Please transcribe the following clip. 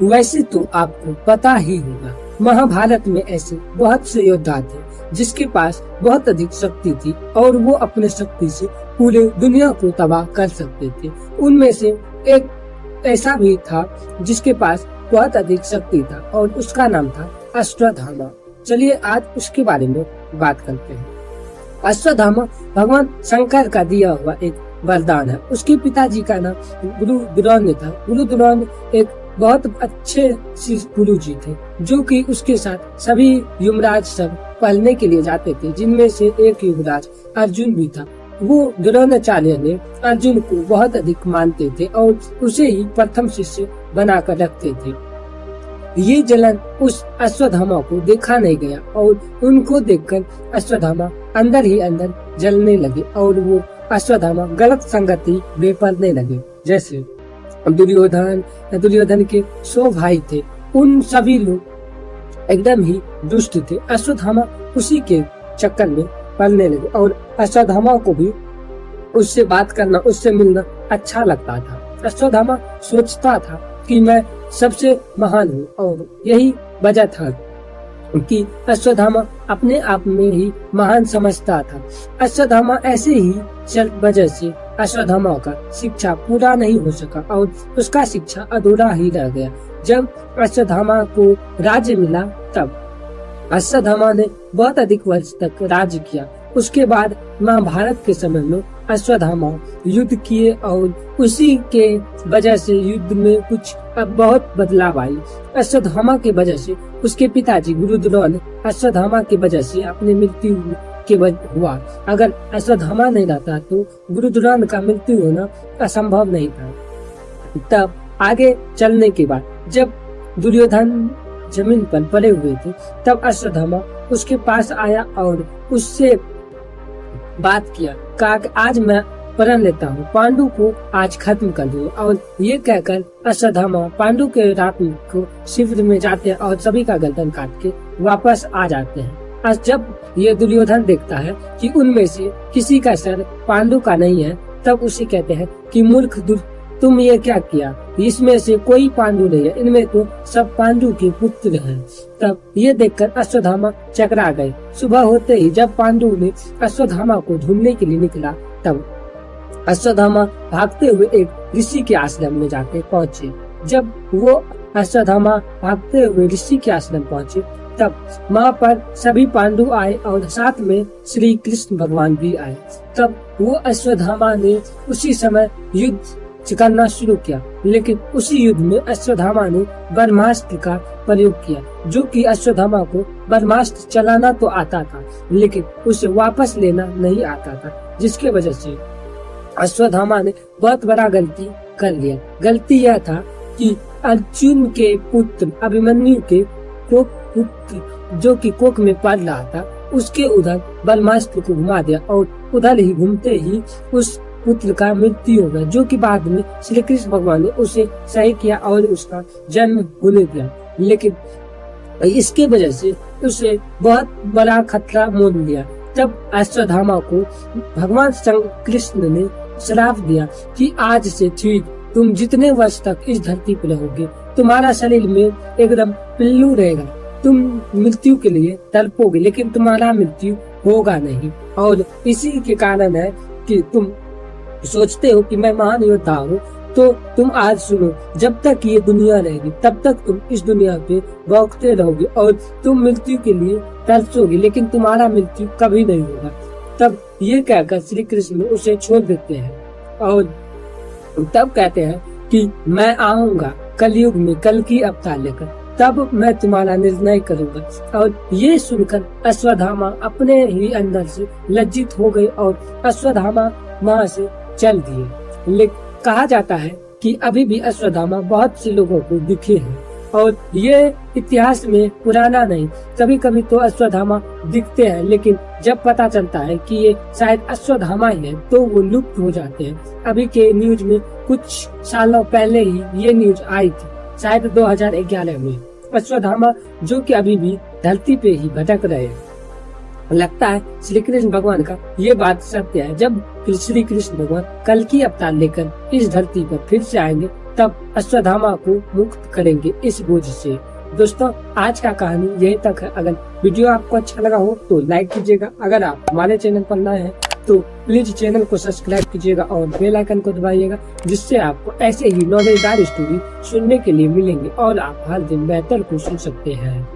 वैसे तो आपको पता ही होगा, महाभारत में ऐसे बहुत से योद्धा थे जिसके पास बहुत अधिक शक्ति थी और वो अपने शक्ति से पूरे दुनिया को तबाह कर सकते थे। उनमें से एक ऐसा भी था जिसके पास बहुत अधिक शक्ति था और उसका नाम था अश्वत्थामा। चलिए आज उसके बारे में बात करते हैं। अश्वत्थामा भगवान शंकर का दिया हुआ एक वरदान है। उसके पिताजी का नाम गुरु द्रोण था। गुरु द्रोण एक बहुत अच्छे गुरु जी थे जो कि उसके साथ सभी युवराज सब पढ़ने के लिए जाते थे, जिनमें से एक युवराज अर्जुन भी था। वो द्रोणाचार्य ने अर्जुन को बहुत अधिक मानते थे और उसे ही प्रथम शिष्य बनाकर रखते थे। ये जलन उस अश्वत्थामा को देखा नहीं गया और उनको देखकर अश्वत्थामा अंदर ही अंदर जलने लगे और वो अश्वत्थामा गलत संगति में पड़ने लगे। जैसे दुर्योधन के 100 भाई थे, उन सभी लोग एकदम ही दुष्ट थे। अश्वत्थामा उसी के चक्कर में पड़ने लगे और अश्वत्थामा को भी उससे बात करना, उससे मिलना अच्छा लगता था। अश्वत्थामा सोचता था कि मैं सबसे महान हूँ और यही वजह था कि अश्वत्थामा अपने आप में ही महान समझता था। अश्वत्थामा ऐसे ही वजह से अश्वत्थामा का शिक्षा पूरा नहीं हो सका और उसका शिक्षा अधूरा ही रह गया। जब अश्वत्थामा को राज्य मिला तब अश्वत्थामा ने बहुत अधिक वर्ष तक राज्य किया। उसके बाद महाभारत के समय में अश्वत्थामा युद्ध किए और उसी के वजह से युद्ध में कुछ बहुत बदलाव आई। अश्वत्थामा के वजह से उसके पिताजी गुरु द्रोण अश्वत्थामा की वजह से अपनी मृत्यु के हुआ। अगर अश्वत्थामा नहीं रहता तो गुरु द्रोण का मृत्यु होना असंभव नहीं था। तब आगे चलने के बाद जब दुर्योधन जमीन पर पड़े हुए थे तब अश्वत्थामा उसके पास आया और उससे बात किया, कहा कि आज मैं प्रण लेता हूँ, पांडु को आज खत्म कर दूँ। और ये कहकर अश्वत्थामा पांडु के रात को शिविर में जाते हैं और सभी का गर्दन काट के वापस आ जाते हैं। आज जब ये दुर्योधन देखता है कि उनमें से किसी का सर पांडु का नहीं है, तब उसे कहते हैं कि मूर्ख तुम ये क्या किया, इसमें से कोई पांडु नहीं है, इनमें तो सब पांडु के पुत्र हैं। तब ये देखकर अश्वत्थामा चकरा गए। सुबह होते ही जब पांडु ने अश्वत्थामा को ढूंढने के लिए निकला तब अश्वत्थामा भागते हुए एक ऋषि के आश्रम में जाके पहुँचे। जब वो अश्वत्थामा भागते हुए ऋषि के आश्रम पहुँचे तब वहाँ पर सभी पांडु आए और साथ में श्री कृष्ण भगवान भी आए। तब वो अश्वत्थामा ने उसी समय युद्ध करना शुरू किया, लेकिन उसी युद्ध में अश्वत्थामा ने ब्रह्मास्त्र का प्रयोग किया, जो कि अश्वत्थामा को ब्रह्मास्त्र चलाना तो आता था लेकिन उसे वापस लेना नहीं आता था, जिसके वजह से अश्वत्थामा ने बहुत बड़ा गलती कर लिया। गलती यह था कि अर्जुन के पुत्र अभिमन्यु के पुत्र जो कि कोख में पड़ रहा था, उसके उधर ब्रह्मास्त्र को घुमा दिया और उधर ही घूमते ही उस पुत्र का मृत्यु हो गया, जो कि बाद में श्री कृष्ण भगवान ने उसे सही किया और उसका जन्म होने दिया। लेकिन इसके वजह से उसे बहुत बड़ा खतरा मोल लिया। तब अश्वत्थामा को भगवान कृष्ण ने श्राप दिया कि आज से ठीक तुम जितने वर्ष तक इस धरती पर रहोगे, तुम्हारा शरीर में एकदम पिल्लू रहेगा, तुम मृत्यु के लिए तड़पोगे लेकिन तुम्हारा मृत्यु होगा नहीं। और इसी के कारण है कि तुम सोचते हो कि मैं महान योद्धा हूँ, तो तुम आज सुनो, जब तक ये दुनिया रहेगी तब तक तुम इस दुनिया पे भौंकते रहोगे और तुम मृत्यु के लिए तरसोगे लेकिन तुम्हारा मृत्यु कभी नहीं होगा। तब ये कहकर श्री कृष्ण उसे छोड़ देते हैं और तब कहते हैं कि मैं आऊंगा कलयुग में कल की अवतार लेकर, तब मैं तुम्हारा निर्णय करूंगा। और ये सुनकर अश्वत्थामा अपने ही अंदर से लज्जित हो गए और अश्वत्थामा वहाँ से चल दिए। लेकिन कहा जाता है कि अभी भी अश्वत्थामा बहुत से लोगों को दिखे हैं और ये इतिहास में पुराना नहीं, कभी कभी तो अश्वत्थामा दिखते हैं, लेकिन जब पता चलता है कि ये शायद अश्वत्थामा ही है तो वो लुप्त हो जाते हैं। अभी के न्यूज में कुछ सालों पहले ही ये न्यूज आई थी, शायद 2011 में, अश्वत्थामा जो कि अभी भी धरती पे ही भटक रहे हैं। लगता है श्री कृष्ण भगवान का ये बात सत्य है। जब श्री कृष्ण भगवान कल की अवतार लेकर इस धरती पर फिर से आएंगे तब अश्वत्थामा को मुक्त करेंगे इस बोझ से। दोस्तों आज का कहानी यही तक है। अगर वीडियो आपको अच्छा लगा हो तो लाइक कीजिएगा। अगर आप हमारे चैनल पर नए हैं तो प्लीज चैनल को सब्सक्राइब कीजिएगा और बेल आइकन को दबाइएगा, जिससे आपको ऐसे ही नॉलेजदार स्टोरी सुनने के लिए मिलेंगे और आप हर दिन बेहतर को सुन सकते हैं।